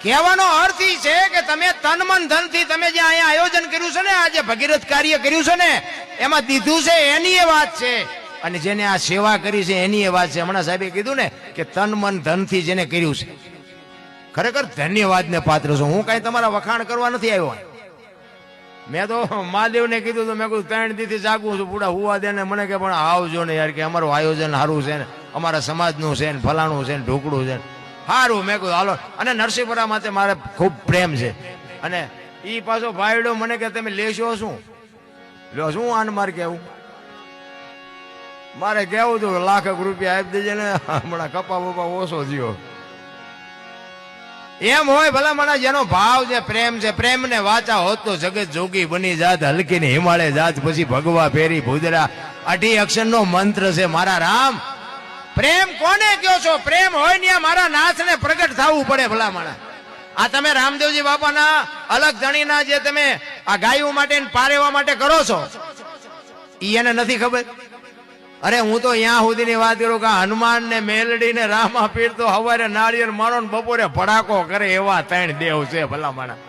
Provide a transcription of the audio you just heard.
કહેવાનો અર્થ ઈ છે કે તમે તન મન ધન થી તમે જે અહીંયા આયોજન કર્યું છે ને, આ જે ભગીરથ કાર્ય કર્યું છે ને, એમાં દીધું છે એની એ વાત છે, અને જેને આ સેવા કરી છે એની એ વાત છે. હમણાં સાહેબે કીધું ને કે તન મન ધન થી જેને કર્યું છે, ખરેખર ધન્યવાદ ને પાત્ર છું. હું કઈ તમારા વખાણ કરવા નથી આવ્યો. મેં તો મહાદેવને કીધું તો મેં કીધું 3 દીથી જાગું છું, પૂરા હુવા દે ને મને કે પણ આવજો ને યાર, કે અમારું આયોજન સારું છે ને, અમારા સમાજનું છે ને, ફલાણું છે ને, ઢોકળું છે ને, સારું. મેં કીધું હાલો. અને નરસિંહપુરા માટે મારે ખૂબ પ્રેમ છે. અને ઈ પાછો ભાઈડો મને કે તમે લેશો શું, લો શું આન મારે કેવું, મારે કેવું હતું લાખક રૂપિયા આપી દેજે ને, હમણાં કપા બપા ઓછો થયો. એમ હોય ભલા મારા, જેનો ભાવ છે, પ્રેમ છે, પ્રેમ ને વાચા હોત તો જગત જોગી બની જાત, હલકી ને હિમાલય જાત, પછી ભગવા ફેરી ભૂદરા. 18 અક્ષર નો મંત્ર છે મારા રામ. પ્રેમ કોને કયો છો? પ્રેમ હોય ને મારા નાથ ને પ્રગટ થવું પડે ભલા માણા. આ તમે રામદેવજી બાપાના અલગ ધણીના જે તમે આ ગાયું માટે પારેવા માટે કરો છો, ઈ એને નથી ખબર. અરે હું તો અહીંયા સુધીની વાત કરું કે હનુમાન ને મેલડી ને રામા પીર તો હવારે નાળિયેર મારો ને બપોરે ભડાકો કરે એવા 3 દેવ છે ભલા માણા.